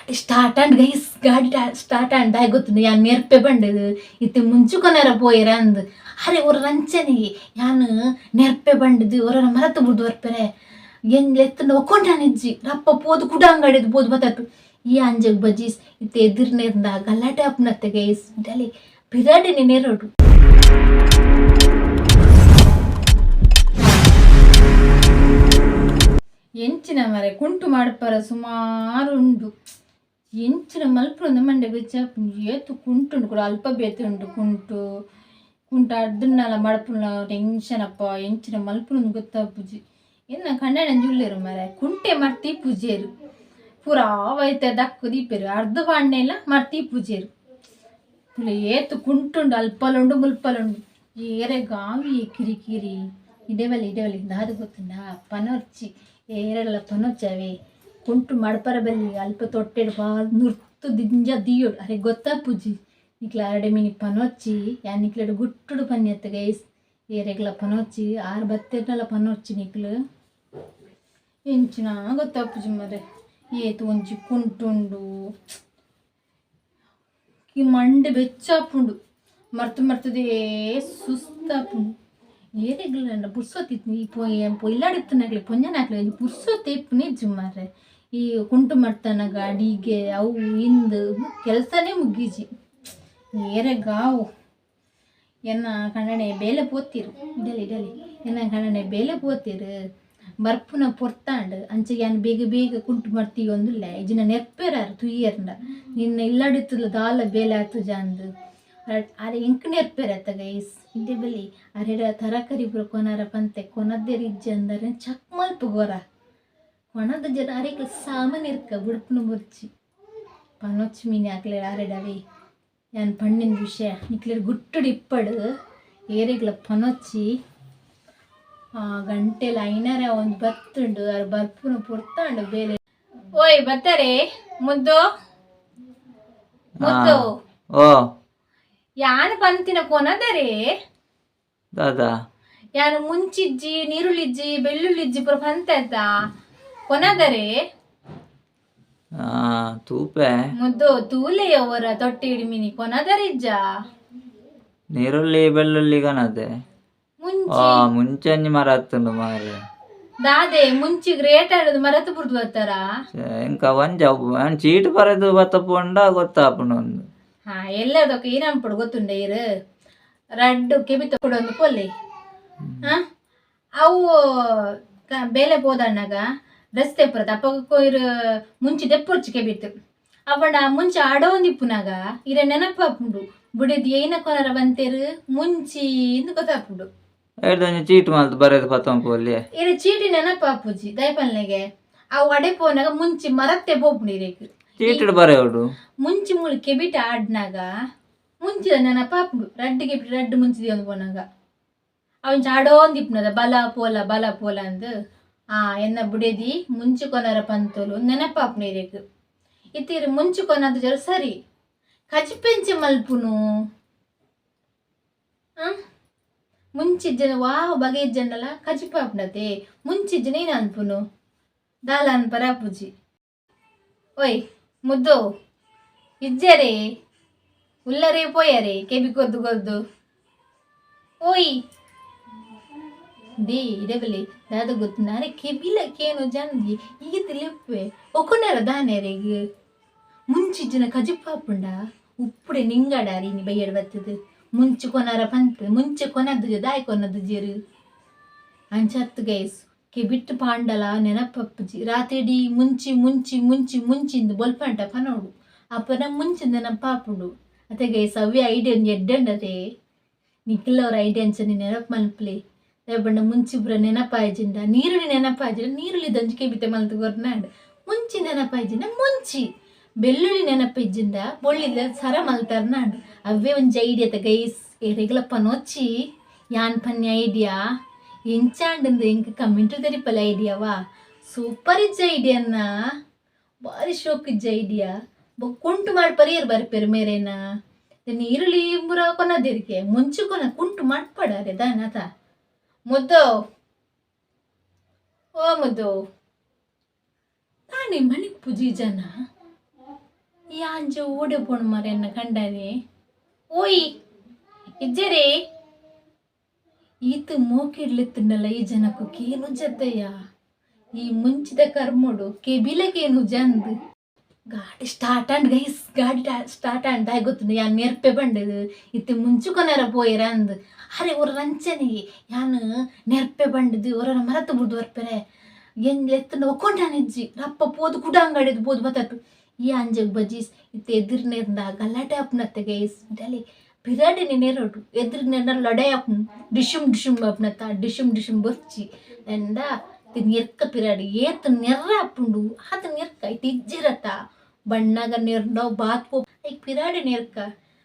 start and guys ಗಾಡಿ start and ಗೊತ್ತು ಯಾನ್ ನೆರ್ಪೆ ಬಂಡದು ಇತ್ತೆ ಮುಂಚುಕೊನಾರ ಪೋಯಿರ ಅಂದ್ ಅರೆ ಅವ್ರ ರಂಚನೆಗೆ ಯಾನು ನೆರ್ಪೆ ಬಂಡದು ಅವರ ಮರತು ಬಿಡ್ದು ಬರ್ಪೆರೆ ಹೆಂಗ್ ಎತ್ತಂಡ ಒಕ್ಕೊಂಡಾನಿಜ್ಜಿ ರಪ್ಪ ಪೋದು ಕುಡ ಅಂಗಡಿದು ಪೋದು ಬತ್ತಟ್ಟು ಈ ಅಂಜಗ್ ಬಜೀಸ್ ಇತ್ತೆ ಎದುರ್ನೇರ್ದ ಗಲಾಟೆ ಅಪ್ನತ್ತೆ ಗೈಸ್ ಡಲಿ ಪಿರಾಡಿನಿ ನೆರೋಡು ಎಂಚಿನ ಮರೆ ಕುಂಟು ಮಾಡಪ್ಪರ ಸುಮಾರು ಉಂಡು ಎಂಚಿನ ಮಲ್ಪುಂದು ಮಂಡೆ ಬೆಚ್ಚ ಏತು ಕುಂಟುಂಡು ಕೂಡ ಅಲ್ಪ ಬೇತು ಉಂಡು ಕುಂಟ ಅದನ್ನೆಲ್ಲ ಮಡಪುನ ಟೆನ್ಷನ್ ಅಪ್ಪ ಎಂಚಿನ ಮಲ್ಪುಂದು ಗೊತ್ತಾಪುಜಿ ಎನ್ನ ಕಣ್ಣನ ಜುಲ್ಲೇರು ಮರೆ ಕುಂಟೆ ಮರ್ತಿ ಪೂಜೇರು ಪೂರಾ ಅವೈತೆ ದಕ್ಕು ದೀಪೇರು ಅರ್ಧ ಬಾಂಡೆ ಎಲ್ಲ ಮರ್ತಿ ಪೂಜೇರು ಏತು ಕುಂಟುಂಡು ಅಲ್ಪಲುಂಡು ಮುಲ್ಪಲುಂಡು ಏರೆ ಗಾವಿ ಕಿರಿಕಿರಿ ಇಡೇವಲ್ಲಿ ದಾದು ಗೊತ್ತುಂಡ ಪನರ್ಚಿ ಏರೆಲ್ಲ ಪನೊಚ್ಚವೆ ಕುಂಟು ಮಡಪರ ಬಲ್ಲಿ ಅಲ್ಪ ತೊಟ್ಟೆಡು ನುರ್ತು ದಿಂಜ ದಿಯೋಡು ಅರೆ ಗೊತ್ತಾ ಪೂಜಿ ನಿಕ್ಲ ಅರಡೆ ಮೀನಿ ಪನೊಚ್ಚಿ ಯಾನ್ ನಿಕ್ಲೆಡು ಗುಟ್ಟುಡು ಪನ್ಯತ್ತ ಗೈಸ್ ಏರೆಗ್ಲ ಪನೊಚ್ಚಿ ಆರು ಬತ್ತೆರ್ನೆಲ್ಲ ಪನೊಚ್ಚಿ ನಿಕ್ಲು ಎಂಚಿನ ಗೊತ್ತಾ ಪೂಜಿ ಮರೆ ಏತು ಒಂಜಿ ಕುಂಟುಂಡು ಈ ಮಂಡೆ ಬೆಚ್ಚಾಪುಂಡು ಮರ್ತದೇ ಸುಸ್ತಾಪುಂಡು ಏರೆಗ್ಲ ಪುರ್ಸೊತ್ತಿತ್ತು ಈ ಇಲ್ಲಾಡಿತ್ತನಾಗ್ಲಿ ಪೊಂಜನಾಗ್ಲಿ ಪುರ್ಸೊತ್ತೆ ಇಪ್ಪುನೇ ಜುಮ್ಮಾರೆ ಈ ಕುಂಟು ಮರ್ತನಗ ಅಡಿಗೆ ಅವು ಇಂದು ಕೆಲಸನೇ ಮುಗ್ಗಿಜಿ ಏರೆಗಾವು ಎನ್ನ ಕಣ್ಣನೆ ಬೇಲೆ ಪೋತಿರು ಇಡಲಿ ಎನ್ನ ಕಣ್ಣನೆ ಬೇಲೆ ಪೋತಿರು ಬರ್ಪುನ ಪೊರ್ತಾಂಡು ಅಂಚೆ ಯಾನ್ ಬೇಗ ಕುಂಟು ಮರ್ತೀವಿ ಒಂದಿಲ್ಲ ಇಜಿನ ನೆರ್ಪೇರಾರು ತುಯ್ಯರ್ಂಡ ನಿನ್ನ ಇಲ್ಲಾಡಿತ್ತಲ್ಲ ದಾಲ ಬೇಲೆ ಆತು ಜಾಂದು ಅರೆ ಎಂಕ್ ನೆರ್ಪೇರತ್ತ ಗೈಸ್ ಇಡ್ಡೆ ಬಲಿ ಅರೆಡ ತರಕಾರಿ ಪುರ ಕೊನಾರ ಪಂತೆ ಕೊನದ್ದೇ ರಿಜ್ಜೆ ಅಂದರೆ ಚಕ್ ಮಲ್ಪು ಗೋರ ಕೊನದ ಜನ ಅರೆಗ್ಲ ಸಾಮಾನು ಇರ್ಕ ಬುಡ್ಪುನ ಮುರ್ಚಿ ಪನೊಚ್ಚಿ ಮೀನು ಹಾಕ್ಲೇಡ ಅರೆಡವೆ ಯಾನ್ ಪಣ್ಣಿನ ವಿಷಯ ನಿಕ್ಲೇಡ್ ಗುಟ್ಟುಡು ಇಪ್ಪಡು ಏರೆಗ್ಲ ಪನೊಚ್ಚಿ ಗಂಟೆಲ ಐನರ ಒಂದು ಬತ್ತುಂಡು ಅರ್ ಬರ್ಪುನ ಪೊರ್ತಾಂಡು ಬೇಲೆ ಓಯ್ ಬತ್ತರೆ ಮುದ್ದು ಓ ಯಾನ್ ಪಂತಿನ ಕೊನದರೆ ದಾದಾ ಯಾನು ಮುಂಚಿಜ್ಜಿ ನೀರುಳ್ಳಿಜ್ಜಿ ಬೆಳ್ಳುಳ್ಳಿಜ್ಜಿ ಪುರ ಪಂತ ಕೊನದರೆ ತೂಪೆ ಮುದ್ದು ತೂಲೆ ಅವರ ತೊಟ್ಟಿ ಹಿಡಿಮಿನಿ ಕೊನದರಿಜ್ಜ ನೀರುಳ್ಳಿ ಬೆಳ್ಳುಳ್ಳಿ ಕನದೆ ಮುಂಚೆ ಮರ ಹತ್ತುಂಡು ಮಾರೆ ದಾದೆ ಮುಂಚಿಗೆ ರೇಟ್ ಆಡೋದು ಮರತು ಬಿಡ್ದು ಬರ್ತಾರ ಇಂಕ ಒಂಜ ಚೀಟ್ ಬರೆದು ಬತ್ತಪುಂಡ ಗೊತ್ತಾಪುಂಡು ಒಂದು ಎಲ್ಲದಕ್ಕೆ ಏನಂಪಡು ಗೊತ್ತುಂಡೆ ಇರು ರಡ್ಡು ಕೆಬಿತ ಕೊಡೊಂದು ಪೊಲ್ಲಿ ಅವು ಬೇಲೆ ಪೋದಣ್ಣಗ ರಸ್ತೆ ಪುರದ ಅಪ್ಪಗಕ್ಕೂ ಇರು ಮುಂಚೆ ದೆಪ್ಪೊರ್ಚಿ ಕೆಬಿತ್ತು ಅವನ ಮುಂಚೆ ಆಡೋಂದಿಪ್ಪುನಾಗ ಇರ ನೆನಪಾಪುಂಡು ಬುಡಿದ್ ಏನ ಕೊನರ ಬಂತೇರು ಮುಂಚಿ ಇಂದು ಗೊತ್ತಾಪುಂಡು ಚೀಟ್ ಮಾಲ್ತು ಬರೆದು ಪತ್ತಂಪಲ್ಲಿ ಇರ ಚೀಟಿ ನೆನಪಾಪುಜಿ ದಯಪಲ್ನೆಗೆ ಅವು ಅಡೆ ಪೋನಾಗ ಮುಂಚಿ ಮರತ್ತೆ ಬೋಪುಂಡು ಇರೇಕು ಚೀಟಿಡ್ ಬರೆಯೋಡು ಮುಂಚಿ ಮುಳಿ ಕೆಬಿಟ ಆಡ್ನಾಗ ಮುಂಚಿದ ನೆನಪಾಪುಂಡು ರಡ್ಡು ಮುಂಚಿದ ಒಂದು ಪೋನಾಗ ಅವನ್ ಆಡೋಂದಿಪ್ಪುನದ ಬಲ ಪೋಲ ಅಂದು ಎನ್ನ ಬುಡೇದಿ ಮುಂಚು ಕೊನರ ಪಂತೋಲು ನೆನಪಾಪುನ ಇರೇಕು ಇತ್ತೀರು ಮುಂಚು ಕೊನದು ಜರ ಸರಿ ಕಜಿಪೆಂಚೆ ಮಲ್ಪುನು ಮುಂಚಿಜ್ಜನ ಬಗೆಜ್ಜನಲ್ಲ ಕಜಿಪಾಪುನತೆ ಮುಂಚಿಜ್ಜನ ಏನು ಅನ್ಪುನು ದಾಲ ಅನ್ಪರಾಪುಜಿ ಓಯ್ ಮುದ್ದು ಇಜ್ಜರೆ ಉಲ್ಲರೇ ಪೋಯರೆ ಕೆಬಿ ಕೊದ್ದು ಓಯ್ ದೇ ಇಡಬಲಿ ದಾದ ಗೊತ್ತು ನಾನೇ ಕೆಬಿಲಕ್ಕೇನು ಜನದಿ ಈಗ ತಿಳಿಪೆ ಒಕೊಂಡಾರ ದಾನೇರೆಗೆ ಮುಂಚಿಜ್ಜನ ಕಜಿಪಾಪುಂಡ ಉಪ್ಪುಡೆ ನಿಂಗಾಡಾರಿ ನೀ ಬೈಯಡ್ ಬತ್ತದು ಮುಂಚೆ ಕೊನಾರ ಪಂತ ಮುಂಚೆ ಕೊನದ್ದು ದಾಯ್ ಕೊನದ್ದು ಜೇರು ಅಂಚತ್ತು ಗೈಸ್ ಕೆಬಿಟ್ಟು ಪಾಂಡಲ ನೆನಪಪ್ಪುಜಿ ರಾತ್ರಿ ಮುಂಚಿಂದು ಬೊಲ್ಪಂಟ ಪನೋಡು ಅಪ್ಪನ ಮುಂಚಿಂದ ನೆನಪಾಪುಡು ಅತ್ತೆ ಗೈಸ್ ಅವೇ ಐಡಿಯಾ ಎಡ್ಡಂಡತೆ ನಿಖಿಲವ್ರ ಐಡಿಯನ್ಸ್ ನೆನಪು ಮಲ್ಪಲೆ ರೇಪಂಡ ಮುಂಚಿ ಪುರ ನೆನಪಾಯ್ಜಿಂಡ ನೀರುಳ್ಳಿ ನೆನಪಾಯ್ಜಿಂಡ ನೀರುಳ್ಳಿ ದಂಜಿಕೆ ಬಿತ್ತೆ ಮಲ್ತು ಗೊರ್ನಾಂಡು ಮುಂಚಿ ನೆನಪಾಯ್ಜಿಂಡ ಮುಂಚಿ ಬೆಳ್ಳುಳ್ಳಿ ನೆನಪಿಜ್ಜಿಂಡ ಬೊಳ್ಳಿದ ಸರ ಮಲ್ತಾರ್ನಾಂಡು ಅವೇ ಒಂಜಿ ಐಡಿಯಾ ಗೈಸ್ ಏರೆಗ್ಲ ಪನೊಚ್ಚಿ ಯಾನ್ ಪನ್ಯ ಐಡಿಯಾ ಎಂಚಾಂಡ್ ಎಂಕ್ ಕಮೆಂಟ್ ತೆರಿಪಲ್ಲ ಐಡಿಯಾವಾ ಸೂಪರ್ ಇಜ್ಜ ಐಡಿಯಾನ್ನ ಭಾರಿ ಶೋಕ್ ಇಜ್ಜ ಐಡಿಯಾ ಕುಂಟು ಮಾಡಿ ಪರಿಯರ್ ಬರ್ಪೇರು ಮೇರೇನ ನೀರುಳ್ಳಿ ಬುರ ಕೊನದಿರ್ಕೆ ಮುಂಚೆ ಕೊನ ಕುಂಟು ಮಾಡ್ಪಡಾರೆ ದಾನತ ಮುದ್ದು ಓ ಮುದ್ದು ನಾನೇ ಮನೆಗೆ ಪೂಜಿ ಜನ ಈ ಅಂಜ ಓಡೆ ಪೋಣ ಮರ ಎನ್ನ ಕಂಡನೆ ಓಯ್ ಇಜ್ಜರೇ ಈತ ಮೋಕಿಡ್ಲಿತ್ತಂಡಲ್ಲ ಈ ಜನಕ್ಕೂ ಕೇನು ಜತೆಯ ಈ ಮುಂಚಿದ ಕರ್ಮೋಡು ಕೆಬಿಲಕೇನು ಜಂದ್ ಗಾಡಿ ಸ್ಟಾರ್ಟ್ ಅಂಡ್ ಗೈಸ್ ಗಾಡಿ ಸ್ಟಾರ್ಟ್ ಅಂಡ್ ಗೊತ್ತು ಯಾನ್ ನೆರ್ಪೆ ಬಂಡದು ಇತ್ತೆ ಮುಂಚುಕೊನಾರ ಪೋಯಿರ ಅಂದ್ ಅರೆ ಅವ್ರ ರಂಚನೆ ಯಾನು ನೆರ್ಪೆ ಬಂಡದು ಅವರ ಮರತು ಬಿಡ್ದು ಬರ್ಪೆರೆ ಎತ್ತಂಡ ಒಕ್ಕೊಂಡಾನಿಜ್ಜಿ ರಪ್ಪ ಪೋದು ಕುಡ ಅಂಗಡಿದು ಪೋದು ಬತ್ತತ್ತು ಈ ಅಂಜಗ್ ಬಜೀಸ್ ಇತ್ತೆ ಎದುರ್ನೇರ್ದ ಗಲಾಟೆ ಅಪ್ನತ್ತೆ ಗೈಸ್ ಡಲಿ ಪಿರಾಡಿನಿ ನೇರೋಟು ಎದುರ್ನೇರ್ನ ಲೊಡೆ ಅಪ್ನು ಡಿಶುಮ್ ಡಿಶುಮ್ ಅಪ್ನತ್ತ ಡಿಶುಮ್ ಡಿಶುಮ್ ಬರ್ಚಿ ಎಂದ ನೆರ್ಕ ಪಿರಾಡಿ ಏತ್ ನೆರ್ರ ಅಪ್ಪುಂಡು ಆತ ನೆರ್ಕ ಇಟ್ಟು ಇಜ್ಜಿರತ್ತ ಬಣ್ಣಗ ನೆರ್ಡ ಬಾತ್ ಪೋ ಈ ಪಿರಾಡಿ ನೆರ್ಕ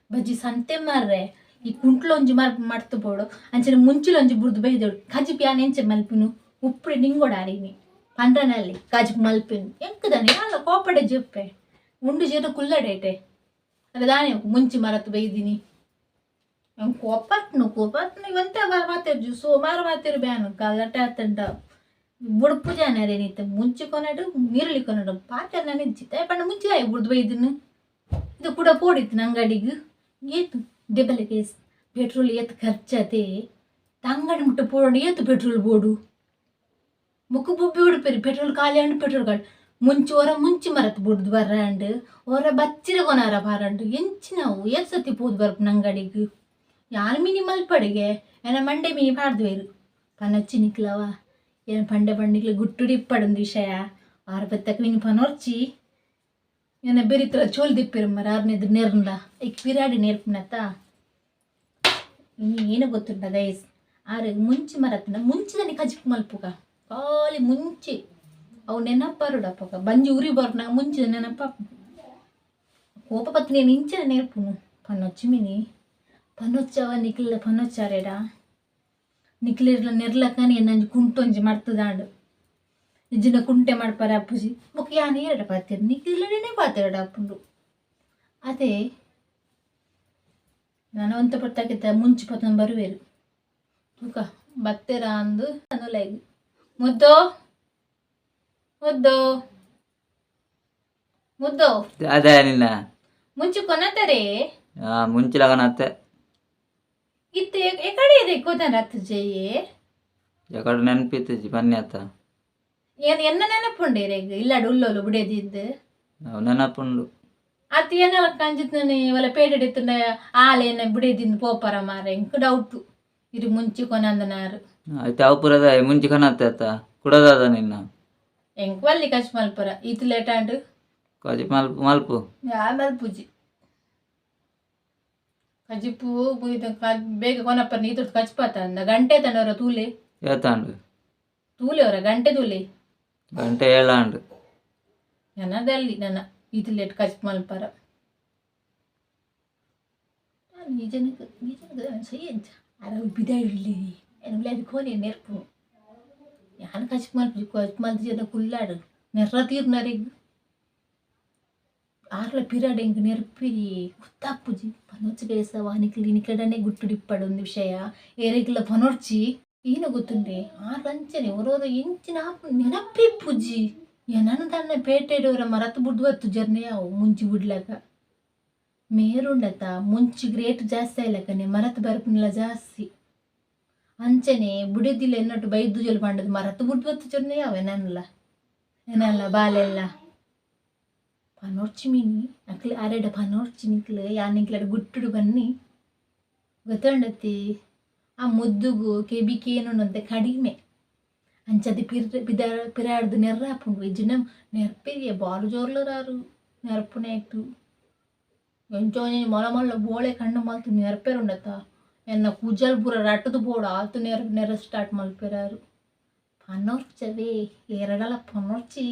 ಬಜ್ಜಿ ಸಂತೆ ಮಾರ್ರೆ ಈ ಕುಂಟ್ಲೊಂಜಿ ಮಾಡ್ತು ಬೋಡು ಅಂಚನೆ ಮುಂಚಿಲೊಂಜಿ ಬುರ್ದು ಬೈದೋಡು ಕಜಿ ಪ್ಯಾನ್ ಎಂಚೆ ಮಲ್ಪಿನು ಉಪ್ಪುಡಿ ನಿಂಗೊಡಾರಿನಿ ಪಂಡ್ರನಲ್ಲಿ ಕಜಿ ಮಲ್ಪಿನು ಎಂಕದಾನೆ ಅಲ್ಲ ಕೋಪಡೆ ಜಪ್ಪೆ ಉಂಡು ಜೀರ ಕುಲ್ಲಡೇಟೆ ಅಲ್ಲ ದಾನೆ ಮುಂಚಿ ಮರತ್ತು ಬೈದಿನಿ ಕೋಪಟ್ನು ಇವಂತ ಮಾತಿರ್ಜು ಸೋಮಾರ ಮಾತಿರು ಬ್ಯಾನು ಗಲಾಟೆ ಆತಂಡ ಬುಡುಪು ಜಾನರೇನಿತ್ತು ಮುಂಚೆ ಕೊನಡು ನೀರುಳ್ಳಿ ಕೊನಡು ಪಾತ್ರ ನಾನು ಇಜ್ಜಿತ್ತೆ ಪಂಡ ಮುಂಚೆ ಬುಡ್ದು ಬೈದಿನು ಇದು ಕೂಡ ಪೋಡಿತ್ತು ಅಂಗಡಿಗೆ ಏತು ಡೆಬಲೆ ಕೇಸ್ ಪೆಟ್ರೋಲ್ ಏತು ಖರ್ಚತೆ ಅಂಗಡಿ ಮುಟ್ಟ ಪೋಡು ಏತು ಪೆಟ್ರೋಲ್ ಬೋಡು ಮುಕ್ಕು ಬುಬ್ಬಿ ಉಡುಪೇರಿ ಪೆಟ್ರೋಲ್ ಖಾಲಿ ಅಂಡು ಪೆಟ್ರೋಲ್ ಖಾಲಿ ಮುಂಚಿ ಮರತ್ತು ಬುಡ್ದು ಬರ್ರಂಡು ಅವರ ಬಚ್ಚಿರ ಕೊನಾರ ಬಾರಂಡು ಎಂಚಿ ನಾವು ಏತ್ ಸತಿ ಪೋದು ಬರ್ಪು ಅಂಗಡಿಗೆ ಯಾರು ಮಿನಿ ಮಲ್ಪಡಿಗೆ ಏನ ಮಂಡೆ ಮಿನಿ ಪಾಡ್ದುವೇರು ಪನಚ್ಚಿ ನಿಕ್ಲವ ಏನು ಪಂಡೆ ಪಂಡಿಗ್ಲಿ ಗುಟ್ಟುಡಿ ಇಪ್ಪಡೊಂದು ವಿಷಯ ಆರು ಬೆತ್ತಕ್ಕೆ ವಿನಿ ಪನೋರ್ಚಿ ಏನ ಬೆರಿತ್ರ ಚೋಲ್ ದಿಪ್ಪಿರು ಮರ ಆರ್ನೆದು ನೆರ್ಂದ ಈಗ ಪಿರಾಡಿ ನೆರ್ಪನತ್ತ ಇನ್ನು ಏನು ಗೊತ್ತುಂಟ ಗೈಸ್ ಆರು ಮುಂಚಿ ಮರತ್ತಿನ ಮುಂಚಿದನಿ ಕಜಿಪ್ ಮಲ್ಪುಗ ಖಾಲಿ ಮುಂಚಿ ಅವು ನೆನಪರುಡಪ್ಪಗ ಬಂಜಿ ಉರಿ ಬರ್ನ ಮುಂಚಿದ ನೆನಪ ಕೋಪ ಪತ್ನಿ ಇಂಚಿನ ನೆರ್ಪುನು ಪನ್ನೊಚ್ಚಿ ಮಿನಿ ಪನ್ನೊಚ್ಚವ ನಿಕ್ಲ ಪನ್ನೊಚ್ಚಾರೇಡ ನಿಕ್ಲಿರ್ಲ ನೆರ್ಲಕ್ಕನಿ ನಂಜಿ ಕುಂಟೊಂಜಿ ಮರ್ತದಾಂಡು ಇಜ್ಜಿನ ಕುಂಟೆ ಮಾಡ್ಪಾರ ಅಪ್ಪುಜಿ ಮುಖ ಯಾನು ಎರಡ ಪಾತಿರು ನಿಕ್ಲಿಲ್ಲೇ ಪಾತಿರಡ ಅಪ್ಪುಂಡು ಅದೇ ನಾನು ಒಂತ ಪತ್ತಾಕಿತ್ತ ಮುಂಚೆ ಪತ್ತೊಂದು ಬರುವೇರು ತೂಕ ಬತ್ತೆರ ಅಂದು ಲೈಗ್ ಮುದ್ದೋ ಮುದ್ದೋ ಮುದ್ದೋ ಅದೇ ನಿನ್ನ ಮುಂಚೆ ಕೊನತರೆ ಮುಂಚಿಲಗನತ್ತೆ ಇತ್ತು ಎಕಡೆ ಇದೆ ಕೂತನ ರತ್ತು ಜಯ್ಯೆ ಎಕಡೆ ನೆನಪಿತ್ತು ಬನ್ನಿ ಅತ್ತ ಏನು ಎನ್ನ ನೆನಪುಂಡೇರೆ ಈಗ ಇಲ್ಲಾಡು ಉಲ್ಲೋಲು ಬಿಡೇದಿದ್ದು ನಾವು ನೆನಪುಂಡು ಅತ್ತು ಏನೆಲ್ಲ ಕಂಜಿತ್ ಇವಲ್ಲ ಪೇಟೆಡಿತ್ತು ಆಲೇನ ಬಿಡೇದಿಂದ ಪೋಪರ ಮಾರ ಇಂಕ ಡೌಟು ಇದು ಮುಂಚೆ ಕೊನಂದನಾರು ಆಯ್ತು ಅವು ಪುರದ ಮುಂಚೆ ಕನತ್ತೆ ಅತ್ತ ಕುಡದಾದ ನಿನ್ನ ಎಂಕ್ ವಲ್ಲಿ ಕಚ್ ಮಲ್ಪರ ಈತು ಲೇಟಾಂಡು ಕಜಿ ಮಲ್ಪು ಮಲ್ಪು ಯಾ ಮಲ್ಪುಜಿ ಕಜಿಪು ಬೇಗ ಕೊನಪ್ಪ ನೀತು ಕಚ್ಪಾತ ಅಂದ ಗಂಟೆ ತಂಡವರ ತೂಲೆ ಏತಾಂಡು ತೂಲೆ ಅವರ ಗಂಟೆ ತೂಲೆ ಗಂಟೆ ಏಳಾಂಡು ನನದಲ್ಲಿ ನನ್ನ ಈತು ಲೇಟ್ ಕಚ್ ಮಲ್ಪರ ಈ ಜನಕ್ಕೆ ಸೈ ಅಂಚ ಅರ ಬಿದಾಯಿರ್ಲಿ ಏನು ಕೋನೆ ನೆರ್ಪು ಯಾನು ಕಚ್ ಮಲ್ಪು ಜನ ಕುಲ್ಲಾಡು ನೆರ್ರ ತೀರ್ನರಿಗೆ ಆರ್ಲ ಪಿರಾಡ್ ಹೆಂಗ್ ನೆರ್ಪಿರಿ ಗೊತ್ತಾಪುಜಿ ಪನೋರ್ಚಿ ಬೇಸವ ನಿಕಡನೆ ಗುಟ್ಟುಡಿಪ್ಪಡು ಒಂದು ವಿಷಯ ಏರೆಗಿಲ್ಲ ಪನೋರ್ಚಿ ಏನು ಗೊತ್ತುಂಡೆ ಆರ್ಲಂಚನೆ ಹೊರೋರ ಎಂಚಿನ ನೆನಪಿ ಪುಜಿ ನಾನು ತನ್ನ ಪೇಟೆಡವರ ಮರತು ಬುಡ್ವತ್ತು ಜರ್ನೆ ಅವು ಮುಂಚಿ ಬಿಡ್ಲಾಕ ಮೇರುಂಡತ ಮುಂಚಿ ರೇಟ್ ಜಾಸ್ತಿ ಆಯ್ಲಕನೆ ಮರತು ಬರ್ಪನಿಲ್ಲ ಜಾಸ್ತಿ ಅಂಚನೆ ಬುಡಿದಿಲ್ಲ ಎನ್ನಟ್ಟು ಬೈದು ಜೊಲ್ ಮಾಡದು ಮರತು ಬುಡ್ವತ್ತು ಜರ್ನೆ ಅವೆ ನನ್ನಲ್ಲ ಏನಲ್ಲ ಬಾಲೆಲ್ಲ ಪನೋರ್ಚಿ ಮೀನಿ ಅಕ್ಲೆ ಅರೆಡ ಪನೋರ್ಚಿ ನಿಕ್ಲೆ ಯಾನಿಕ್ಲಡ ಗುಟ್ಟುಡು ಬನ್ನಿ ಗೊತ್ತಂಡತಿ ಆ ಮುದ್ದುಗು ಕೆಬಿಕೇನೊಂದಂತೆ ಕಡಿಮೆ ಅಂಚದಿ ಪಿರಾಡ್ದು ನೆರ್ರ ಹಾಪುಂಡು ಇಜ್ಜಿನ ನೆರ್ಪಿರಿಯ ಬಾಲು ಜೋರ್ಲರಾರು ನೆರ್ಪುನೆ ಇಟ್ಟು ಎಂಚೋನಿ ಮೊಲ ಬೋಳೆ ಕಣ್ಣು ಮಲ್ತು ನೆರ್ಪೆರುಂಡತ ಎನ್ನ ಕುಜಲ್ ಪೂರ ರಟ್ಟದು ಬೋಡು ಆತು ನೆರ ಸ್ಟಾರ್ಟ್ ಮಲ್ಪೆರಾರು ಪನೋರ್ಚವೇ ಎರಡಲ ಪನೋರ್ಚಿ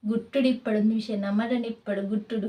ಗುಟ್ಟುಡು ಇಪ್ಪಡು ಒಂದು ವಿಷಯ ನಮ್ಮಡನೆ ಇಪ್ಪಡು ಗುಟ್ಟುಡು